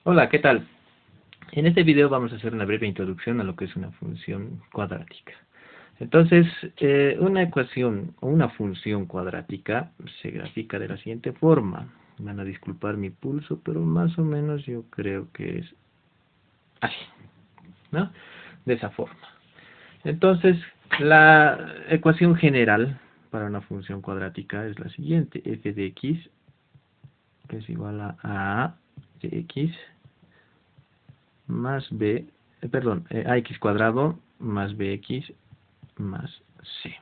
Hola, ¿qué tal? En este video vamos a hacer una breve introducción a lo que es una función cuadrática. Entonces, una ecuación o una función cuadrática se grafica de la siguiente forma. Van a disculpar mi pulso, pero más o menos yo creo que es así, ¿no? De esa forma. Entonces, la ecuación general para una función cuadrática es la siguiente. F de x es igual a de x más b, perdón, ax cuadrado más bx más c.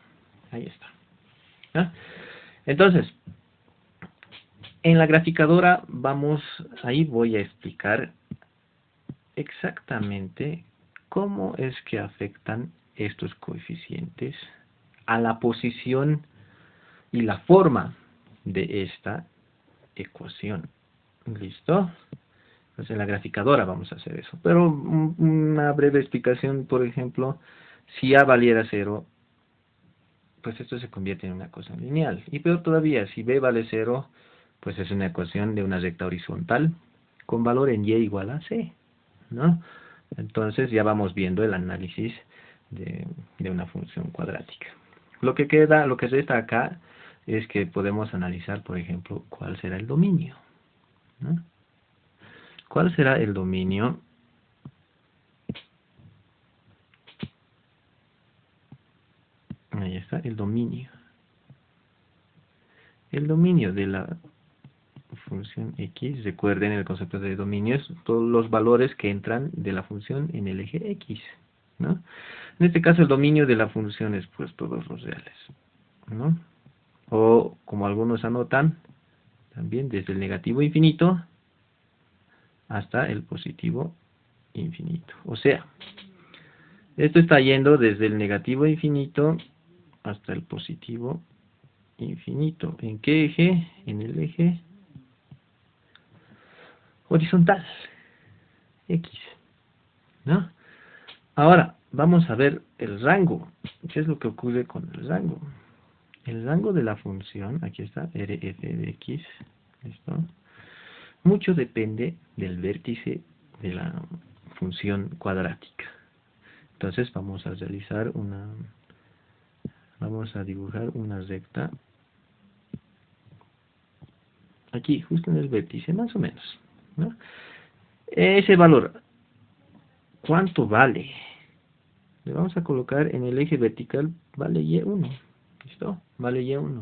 Ahí está. ¿Ah? Entonces, en la graficadora ahí voy a explicar exactamente cómo es que afectan estos coeficientes a la posición y la forma de esta ecuación. ¿Listo? Pues en la graficadora vamos a hacer eso. Pero una breve explicación, por ejemplo, si A valiera 0, pues esto se convierte en una ecuación lineal. Y peor todavía, si B vale 0, pues es una ecuación de una recta horizontal con valor en Y igual a C, ¿no? Entonces ya vamos viendo el análisis de una función cuadrática. Lo que queda, lo que resta acá es que podemos analizar, por ejemplo, cuál será el dominio, ¿no? ¿Cuál será el dominio? Ahí está, el dominio. El dominio de la función x, recuerden el concepto de dominio, es todos los valores que entran de la función en el eje x, ¿no? En este caso el dominio de la función es pues todos los reales, ¿no? O como algunos anotan, también desde el negativo infinito hasta el positivo infinito. O sea, esto está yendo desde el negativo infinito hasta el positivo infinito. ¿En qué eje? En el eje horizontal, x, ¿no? Ahora, vamos a ver el rango. ¿Qué es lo que ocurre con el rango? El rango de la función, aquí está, rf de x, ¿listo? Mucho depende del vértice de la función cuadrática. Entonces vamos a dibujar una recta aquí, justo en el vértice, más o menos, ¿no? Ese valor, ¿cuánto vale? Le vamos a colocar en el eje vertical, vale y1, ¿listo? Vale y1.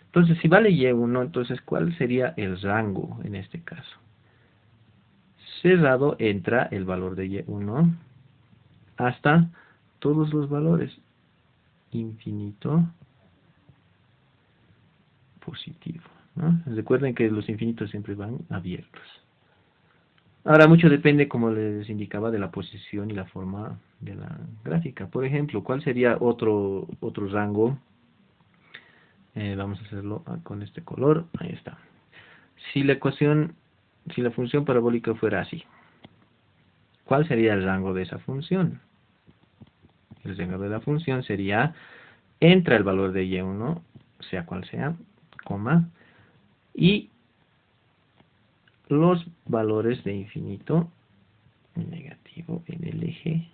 Entonces, si vale y1, entonces, ¿cuál sería el rango en este caso? Cerrado entra el valor de y1 hasta todos los valores, infinito, positivo, ¿no? Recuerden que los infinitos siempre van abiertos. Ahora, mucho depende, como les indicaba, de la posición y la forma de la gráfica. Por ejemplo, ¿cuál sería otro rango? Vamos a hacerlo con este color. Ahí está. Si la función parabólica fuera así, ¿cuál sería el rango de esa función? El rango de la función sería, entra el valor de y1, sea cual sea, coma, y los valores de infinito negativo en el eje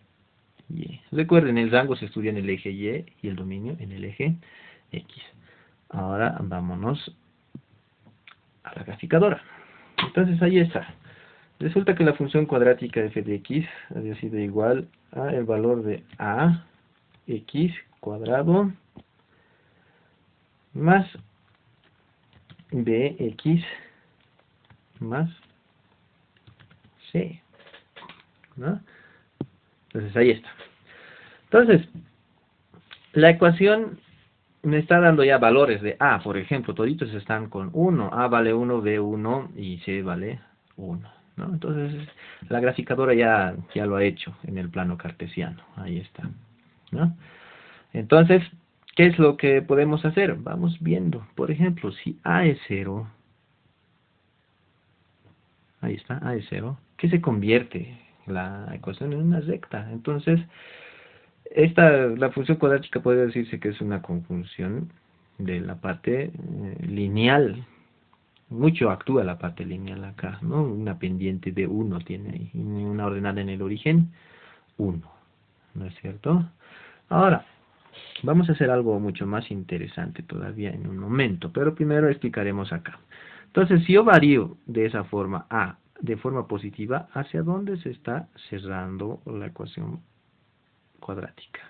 y. Recuerden, el rango se estudia en el eje y el dominio en el eje x. Ahora vámonos a la graficadora. Entonces ahí está. Resulta que la función cuadrática f de x había sido igual a el valor de a x cuadrado más bx más c, ¿no? Entonces ahí está. Entonces, la ecuación me está dando ya valores de a, por ejemplo, toditos están con 1, a vale 1, b 1 y c vale 1, ¿no? Entonces, la graficadora ya lo ha hecho en el plano cartesiano, ahí está, ¿no? Entonces, ¿qué es lo que podemos hacer? Vamos viendo, por ejemplo, si a es 0, ahí está, a es 0, ¿qué se convierte la ecuación en una recta? Entonces, la función cuadrática puede decirse que es una conjunción de la parte lineal Mucho actúa la parte lineal acá, ¿no? Una pendiente de 1 tiene ahí, y una ordenada en el origen, 1, ¿no es cierto? Ahora, vamos a hacer algo mucho más interesante todavía en un momento, pero primero explicaremos acá. Entonces, si yo varío de esa forma A, de forma positiva, ¿hacia dónde se está cerrando la ecuación cuadrática?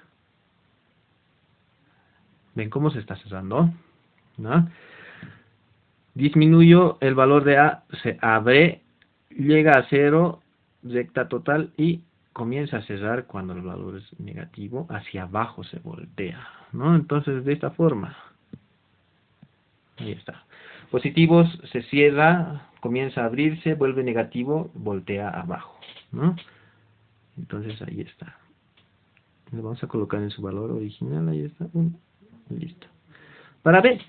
¿Ven cómo se está cerrando? ¿No? Disminuyo el valor de A, se abre, llega a 0, recta total y comienza a cerrar cuando el valor es negativo, hacia abajo se voltea, ¿no? Entonces, de esta forma, ahí está. Positivos se cierra, comienza a abrirse, vuelve negativo, voltea abajo, ¿no? Entonces, ahí está. Le vamos a colocar en su valor original, ahí está, listo. Para B,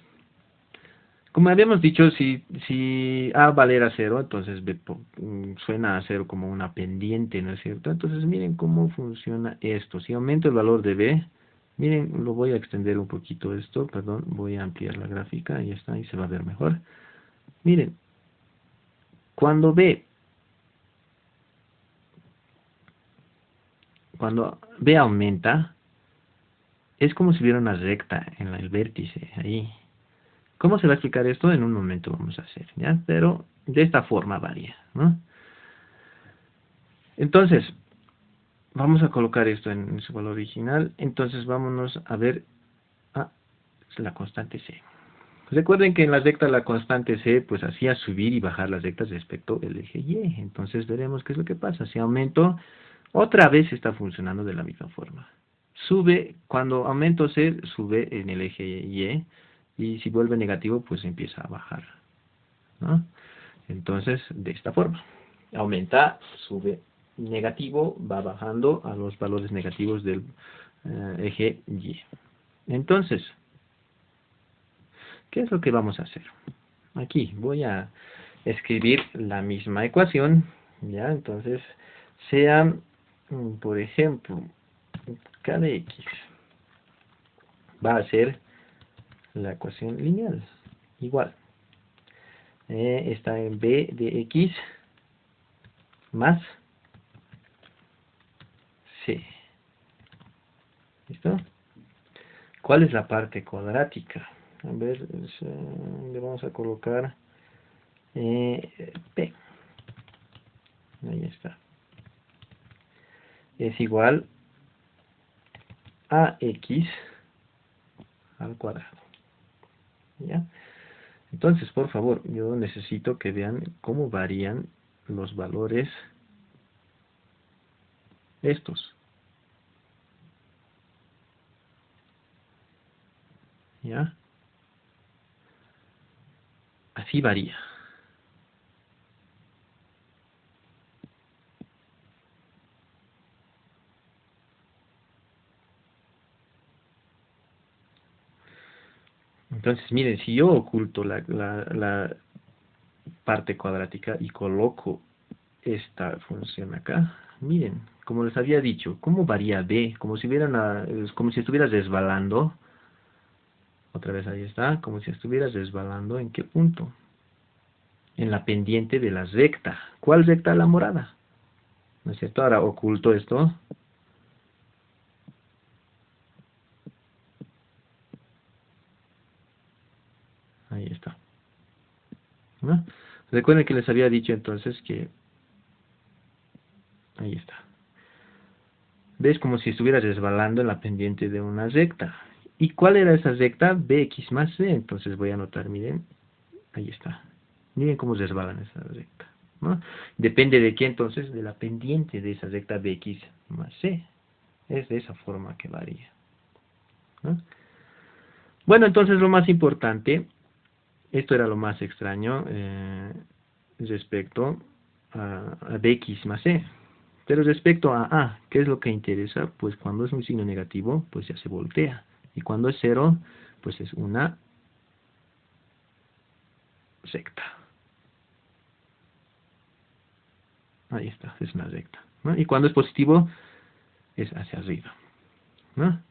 como habíamos dicho, si A valiera 0, entonces B suena a 0 como una pendiente, ¿no es cierto? Entonces miren cómo funciona esto. Si aumento el valor de B, miren, lo voy a extender un poquito esto, perdón, voy a ampliar la gráfica, ahí está, ahí se va a ver mejor. Miren, cuando B aumenta, es como si hubiera una recta en el vértice, ahí. ¿Cómo se va a explicar esto? En un momento vamos a hacer, ¿ya? Pero de esta forma varía, ¿no? Entonces, vamos a colocar esto en su valor original. Entonces, vámonos a ver la constante C. Recuerden que en la recta la constante C pues hacía subir y bajar las rectas respecto al eje Y. Entonces, veremos qué es lo que pasa. Si aumento, otra vez está funcionando de la misma forma. Sube, cuando aumento C, sube en el eje Y. Y si vuelve negativo, pues empieza a bajar, ¿no? Entonces, de esta forma. Aumenta, sube negativo, va bajando a los valores negativos del eje Y. Entonces, ¿qué es lo que vamos a hacer? Aquí voy a escribir la misma ecuación, ¿ya? Entonces, sea, por ejemplo, k de x va a ser la ecuación lineal, igual. Está en b de x más c. ¿Listo? ¿Cuál es la parte cuadrática? A ver, le vamos a colocar P. Ahí está. Es igual a X al cuadrado. ¿Ya? Entonces, por favor, yo necesito que vean cómo varían los valores estos. ¿Ya? Así varía. Entonces, miren, si yo oculto la parte cuadrática y coloco esta función acá, miren, como les había dicho, cómo varía B, como si como si estuviera resbalando, otra vez ahí está, como si estuviera resbalando, ¿en qué punto? En la pendiente de la recta. ¿Cuál recta? La morada, ¿no es cierto? Ahora oculto esto, ahí está, ¿no? Recuerden que les había dicho entonces que, ahí está. ¿Ves? Como si estuviera resbalando en la pendiente de una recta. ¿Y cuál era esa recta? Bx más c. Entonces voy a anotar, miren, ahí está. Miren cómo resbalan esa recta, ¿no? Depende de qué entonces, de la pendiente de esa recta bx más c. Es de esa forma que varía, ¿no? Bueno, entonces lo más importante, esto era lo más extraño respecto a bx más c. Pero respecto a A, ¿qué es lo que interesa? Pues cuando es un signo negativo, pues ya se voltea. Y cuando es 0, pues es una recta. Ahí está, es una recta, ¿no? Y cuando es positivo, es hacia arriba, ¿no?